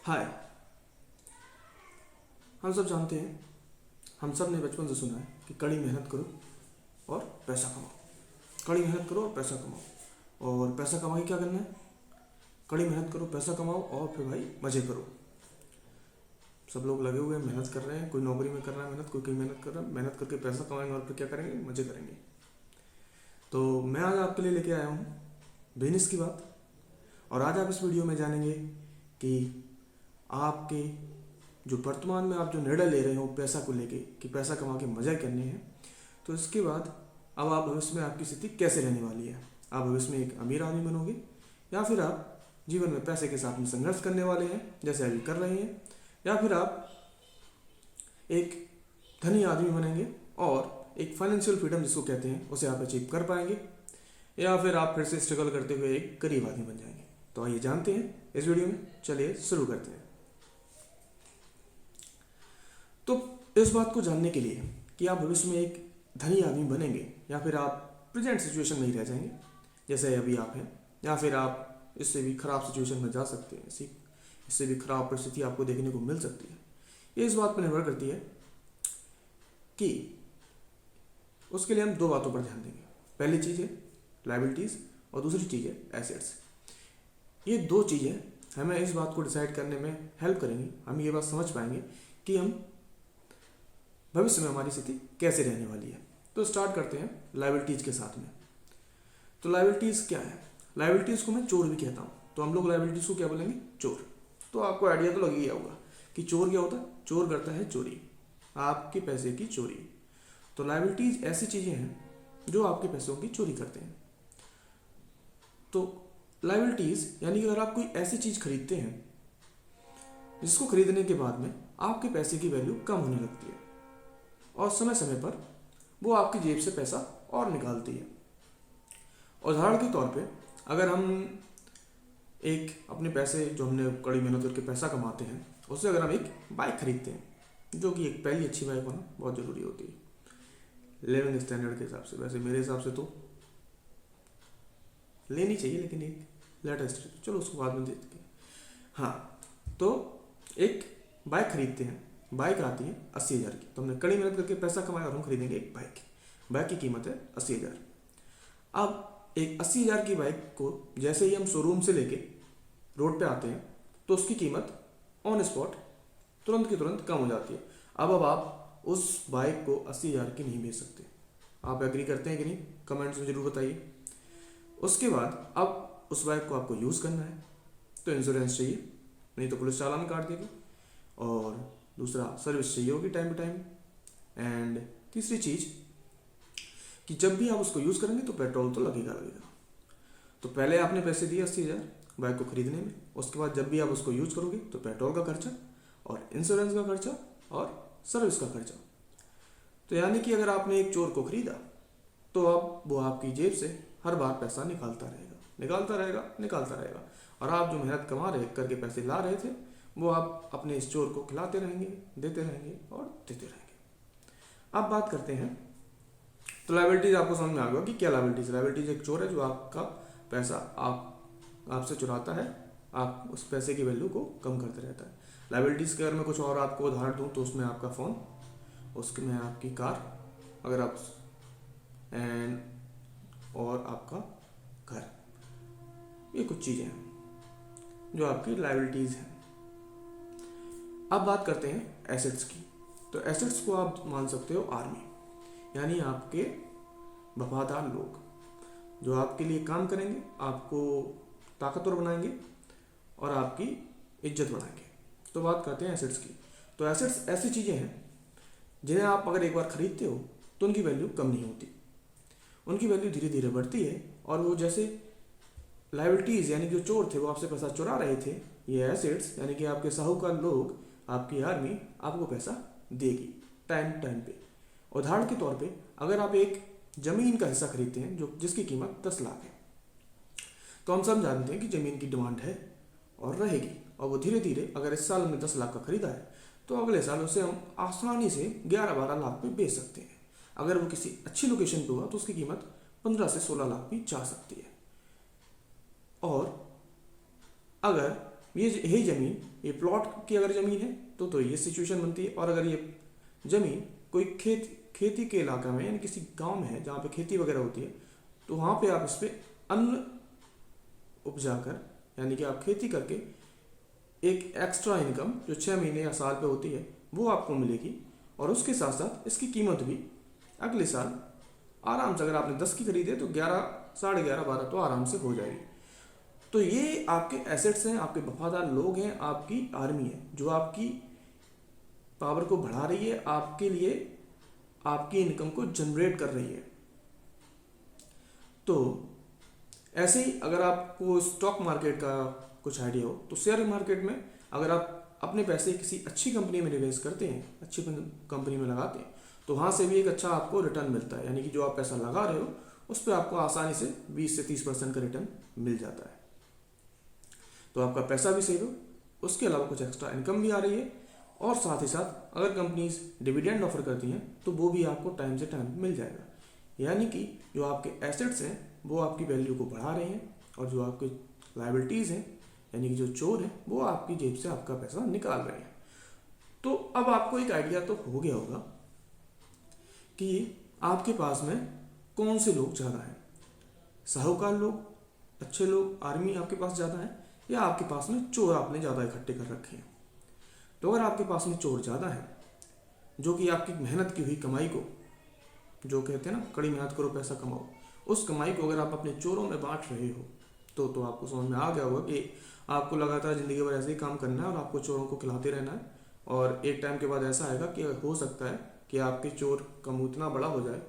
हाय। हम सब जानते हैं, हम सब ने बचपन से सुना है कि कड़ी मेहनत करो और पैसा कमाओ। कड़ी मेहनत करो और पैसा कमाओ। और पैसा कमा के क्या करना है? कड़ी मेहनत करो, पैसा कमाओ और फिर भाई मज़े करो। सब लोग लगे हुए हैं, मेहनत कर रहे हैं। कोई नौकरी में कर रहा है मेहनत, कोई कहीं मेहनत कर रहा है। मेहनत करके पैसा कमाएंगे और फिर क्या करेंगे? मज़े करेंगे। तो मैं आज आपके लिए लेके आया हूँ बिजनेस की बात। और आज आप इस वीडियो में जानेंगे कि आपके जो वर्तमान में आप जो निर्णय ले रहे हो पैसा को लेके कि पैसा कमा के मज़े करने हैं, तो इसके बाद अब आप भविष्य में आपकी स्थिति कैसे रहने वाली है। आप भविष्य में एक अमीर आदमी बनोगे या फिर आप जीवन में पैसे के साथ में संघर्ष करने वाले हैं जैसे अभी कर रहे हैं, या फिर आप एक धनी आदमी बनेंगे और एक फाइनेंशियल फ्रीडम जिसको कहते हैं उसे आप अचीव कर पाएंगे, या फिर आप फिर से स्ट्रगल करते हुए एक गरीब आदमी बन जाएंगे। तो आइए जानते हैं इस वीडियो में। चलिए शुरू करते हैं। तो इस बात को जानने के लिए कि आप भविष्य में एक धनी आदमी बनेंगे या फिर आप प्रेजेंट सिचुएशन में ही रह जाएंगे जैसे अभी आप हैं, या फिर आप इससे भी खराब सिचुएशन में जा सकते हैं, इससे भी खराब परिस्थिति आपको देखने को मिल सकती है। ये इस बात पर निर्भर करती है कि उसके लिए हम दो बातों पर ध्यान देंगे। पहली चीज़ है लायबिलिटीज़ और दूसरी चीज़ है एसेट्स। ये दो चीज़ें हमें इस बात को डिसाइड करने में हेल्प करेंगी। हम ये बात समझ पाएंगे कि हम भविष्य में हमारी स्थिति कैसे रहने वाली है। तो स्टार्ट करते हैं लायबिलिटीज़ के साथ में। तो लायबिलिटीज़ क्या है? लायबिलिटीज़ को मैं चोर भी कहता हूँ। तो हम लोग लायबिलिटीज़ को क्या बोलेंगे? चोर। तो आपको आइडिया तो लग ही गया होगा कि चोर क्या होता है। चोर करता है चोरी, आपके पैसे की चोरी। तो लायबिलिटीज़ ऐसी चीज़ें हैं जो आपके पैसों की चोरी करते हैं। तो लायबिलिटीज़ यानी कि अगर आप कोई ऐसी चीज़ खरीदते हैं जिसको खरीदने के बाद में आपके पैसे की वैल्यू कम होने लगती है और समय समय पर वो आपकी जेब से पैसा और निकालती है। उदाहरण के तौर पे अगर हम एक अपने पैसे जो हमने कड़ी मेहनत करके पैसा कमाते हैं उससे अगर हम एक बाइक खरीदते हैं, जो कि एक पहली अच्छी बाइक होना बहुत ज़रूरी होती है लिविंग स्टैंडर्ड के हिसाब से। वैसे मेरे हिसाब से तो लेनी चाहिए, लेकिन एक लेटेस्ट, चलो उसको बाद में देखते हैं। हाँ, तो एक बाइक खरीदते हैं। बाइक आती है 80,000 की। तो हमने कड़ी मेहनत करके पैसा कमाया और हम खरीदेंगे एक बाइक। बाइक की कीमत है 80,000। अब एक 80,000 की बाइक को जैसे ही हम शोरूम से लेके रोड पे आते हैं तो उसकी कीमत ऑन स्पॉट तुरंत की तुरंत कम हो जाती है। अब आप उस बाइक को 80,000 की नहीं बेच सकते। आप एग्री करते हैं कि नहीं? कमेंट्स में ज़रूर बताइए। उसके बाद अब उस बाइक को आपको यूज़ करना है तो इंश्योरेंस चाहिए, नहीं तो पुलिस चालान काट देगी। और दूसरा सर्विस चाहिए होगी टाइम टू टाइम। एंड तीसरी चीज़ कि जब भी आप उसको यूज़ करेंगे तो पेट्रोल तो लगेगा। तो पहले आपने पैसे दिए 80,000 बाइक को खरीदने में, उसके बाद जब भी आप उसको यूज़ करोगे तो पेट्रोल का खर्चा और इंश्योरेंस का खर्चा और सर्विस का खर्चा। तो यानी कि अगर आपने एक चोर को खरीदा तो अब वो आपकी जेब से हर बार पैसा निकालता रहेगा, निकालता रहेगा, निकालता रहेगा। और आप जो मेहनत कमा रहे करके पैसे ला रहे थे वो आप अपने इस चोर को खिलाते रहेंगे, देते रहेंगे और देते रहेंगे। अब बात करते हैं, तो लायबिलिटीज़ आपको समझ में आ गया कि क्या लायबिलिटीज़। लायबिलिटीज़ एक चोर है जो आपका पैसा आपसे चुराता है, आप उस पैसे की वैल्यू को कम करते रहता है। लायबिलिटीज़ के अगर मैं कुछ और आपको उदाहरण दूँ तो उसमें आपका फ़ोन, उसमें आपकी कार, अगर आप एंड और आपका घर, ये कुछ चीज़ें हैं जो आपकी लायबिलिटीज़ हैं। अब बात करते हैं एसेट्स की। तो एसेट्स को आप मान सकते हो आर्मी, यानी आपके वफादार लोग जो आपके लिए काम करेंगे, आपको ताकतवर बनाएंगे और आपकी इज्जत बढ़ाएंगे। तो बात करते हैं एसेट्स की। तो एसेट्स ऐसी चीज़ें हैं जिन्हें आप अगर एक बार खरीदते हो तो उनकी वैल्यू कम नहीं होती, उनकी वैल्यू धीरे धीरे बढ़ती है। और वो जैसे लायबिलिटीज़ यानी जो चोर थे वो आपसे पैसा चुरा रहे थे, ये एसेट्स यानी कि आपके साहूकार लोग, आपकी आर्मी आपको पैसा देगी टाइम टाइम पे। उदाहरण के तौर पे अगर आप एक ज़मीन का हिस्सा खरीदते हैं जो जिसकी कीमत 10 लाख है, तो हम सब जानते हैं कि ज़मीन की डिमांड है और रहेगी। और वो धीरे धीरे अगर इस साल हमने 10 लाख का खरीदा है तो अगले साल उसे हम आसानी से 11-12 लाख पे बेच सकते हैं। अगर वो किसी अच्छी लोकेशन पे हुआ तो उसकी कीमत 15 से 16 लाख भी जा सकती है। और अगर ये यही ज़मीन, ये प्लॉट की अगर ज़मीन है तो ये सिचुएशन बनती है। और अगर ये ज़मीन कोई खेती के इलाका में यानी किसी गांव में है जहाँ पे खेती वगैरह होती है, तो वहाँ पे आप इस पर अन्न उपजा कर यानी कि आप खेती करके एक एक्स्ट्रा इनकम जो 6 महीने या साल पे होती है वो आपको मिलेगी। और उसके साथ साथ इसकी कीमत भी अगले साल आराम से, अगर आपने 10 की खरीदे तो 11, 11.5, 12 तो आराम से हो जाएगी। तो ये आपके एसेट्स हैं, आपके वफादार लोग हैं, आपकी आर्मी है जो आपकी पावर को बढ़ा रही है, आपके लिए आपकी इनकम को जनरेट कर रही है। तो ऐसे ही अगर आपको स्टॉक मार्केट का कुछ आइडिया हो तो शेयर मार्केट में अगर आप अपने पैसे किसी अच्छी कंपनी में निवेश करते हैं, अच्छी कंपनी में लगाते हैं, तो वहाँ से भी एक अच्छा आपको रिटर्न मिलता है। यानी कि जो आप पैसा लगा रहे हो उस पर आपको आसानी से 20 से 30% का रिटर्न मिल जाता है। तो आपका पैसा भी सेव हो, उसके अलावा कुछ एक्स्ट्रा इनकम भी आ रही है, और साथ ही साथ अगर कंपनीज डिविडेंड ऑफर करती हैं तो वो भी आपको टाइम से टाइम मिल जाएगा। यानी कि जो आपके एसेट्स हैं वो आपकी वैल्यू को बढ़ा रहे हैं, और जो आपकी लायबिलिटीज़ हैं यानी कि जो चोर हैं वो आपकी जेब से आपका पैसा निकाल रहे हैं। तो अब आपको एक आइडिया तो हो गया होगा कि आपके पास में कौन से लोग ज़्यादा हैं, साहूकार लोग, अच्छे लोग, आर्मी आपके पास ज़्यादा है, या आपके पास में चोर आपने ज़्यादा इकट्ठे कर रखे हैं। तो अगर आपके पास में चोर ज़्यादा है जो कि आपकी मेहनत की हुई कमाई को, जो कहते हैं ना कड़ी मेहनत करो पैसा कमाओ, उस कमाई को अगर आप अपने चोरों में बांट रहे हो तो आपको समझ में आ गया होगा कि आपको लगातार ज़िंदगी भर ऐसे ही काम करना है और आपको चोरों को खिलाते रहना है। और एक टाइम के बाद ऐसा आएगा कि हो सकता है कि आपके चोर का मुँह इतना बड़ा हो जाए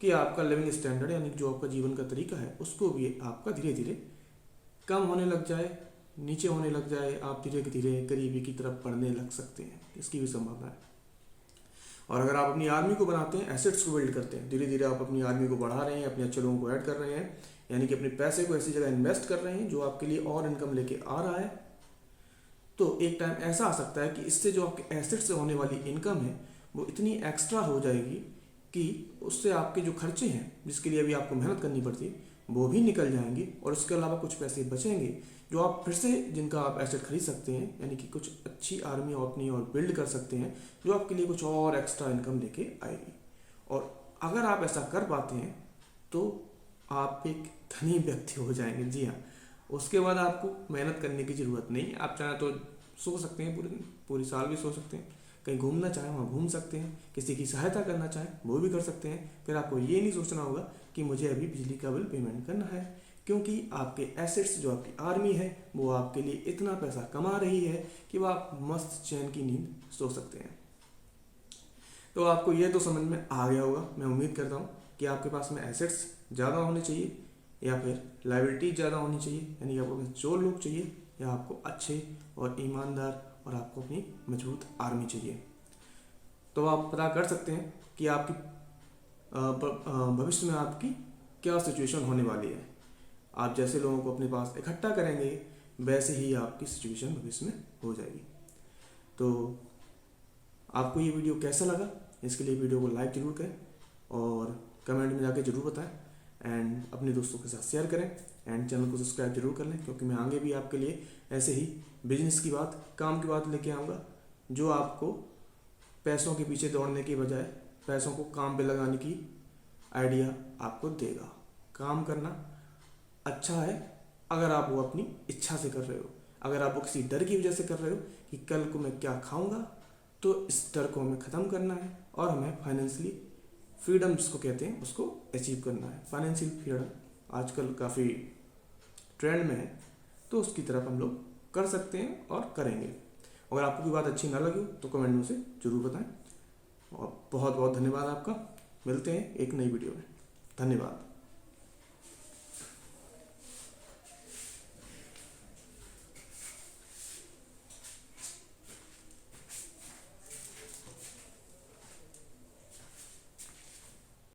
कि आपका लिविंग स्टैंडर्ड यानी जो आपका जीवन का तरीका है उसको भी आपका धीरे धीरे कम होने लग जाए, नीचे होने लग जाए, आप धीरे धीरे गरीबी की तरफ बढ़ने लग सकते हैं। इसकी भी संभावना है। और अगर आप अपनी आर्मी को बनाते हैं, एसेट्स को बिल्ड करते हैं, धीरे धीरे आप अपनी आर्मी को बढ़ा रहे हैं, अपने अच्छे लोगों को ऐड कर रहे हैं, यानी कि अपने पैसे को ऐसी जगह इन्वेस्ट कर रहे हैं जो आपके लिए और इनकम लेके आ रहा है, तो एक टाइम ऐसा आ सकता है कि इससे जो आपके एसेट से होने वाली इनकम है वो इतनी एक्स्ट्रा हो जाएगी कि उससे आपके जो खर्चे हैं जिसके लिए अभी आपको मेहनत करनी पड़ती है वो भी निकल जाएंगे, और उसके अलावा कुछ पैसे बचेंगे जो आप फिर से जिनका आप एसेट खरीद सकते हैं, यानी कि कुछ अच्छी आर्मी अपनी और बिल्ड कर सकते हैं जो आपके लिए कुछ और एक्स्ट्रा इनकम लेके आएगी। और अगर आप ऐसा कर पाते हैं तो आप एक धनी व्यक्ति हो जाएंगे। जी हाँ, उसके बाद आपको मेहनत करने की ज़रूरत नहीं। आप चाहें तो सो सकते हैं, पूरी साल भी सो सकते हैं, कहीं घूमना चाहें वहाँ घूम सकते हैं, किसी की सहायता करना चाहें वो भी कर सकते हैं। फिर आपको ये नहीं सोचना होगा कि मुझे अभी बिजली का बिल पेमेंट करना है, क्योंकि आपके एसेट्स जो आपकी आर्मी है वो आपके लिए इतना पैसा कमा रही है कि वो आप मस्त चैन की नींद सो सकते हैं। तो आपको ये तो समझ में आ गया होगा, मैं उम्मीद करता हूँ कि आपके पास में एसेट्स ज़्यादा होने चाहिए या फिर लायबिलिटी ज़्यादा होनी चाहिए, यानी कि आपको चोर लोग चाहिए या आपको अच्छे और ईमानदार और आपको अपनी मजबूत आर्मी चाहिए। तो आप पता कर सकते हैं कि आपकी भविष्य में आपकी क्या सिचुएशन होने वाली है। आप जैसे लोगों को अपने पास इकट्ठा करेंगे वैसे ही आपकी सिचुएशन भविष्य में हो जाएगी। तो आपको ये वीडियो कैसा लगा, इसके लिए वीडियो को लाइक ज़रूर करें और कमेंट में जाके ज़रूर बताएं, एंड अपने दोस्तों के साथ शेयर करें, एंड चैनल को सब्सक्राइब जरूर कर लें, क्योंकि मैं आगे भी आपके लिए ऐसे ही बिजनेस की बात, काम की बात लेके आऊँगा जो आपको पैसों के पीछे दौड़ने के बजाय पैसों को काम पे लगाने की आइडिया आपको देगा। काम करना अच्छा है अगर आप वो अपनी इच्छा से कर रहे हो। अगर आप वो किसी डर की वजह से कर रहे हो कि कल को मैं क्या खाऊंगा, तो इस डर को हमें ख़त्म करना है और हमें फाइनेंशियली फ्रीडम जिसको कहते हैं उसको अचीव करना है। फाइनेंशियल फ्रीडम आजकल काफ़ी ट्रेंड में है, तो उसकी तरफ हम लोग कर सकते हैं और करेंगे। अगर आपको कोई बात अच्छी ना लगी तो कमेंट में से ज़रूर बताएं। और बहुत बहुत धन्यवाद आपका। मिलते हैं एक नई वीडियो में। धन्यवाद।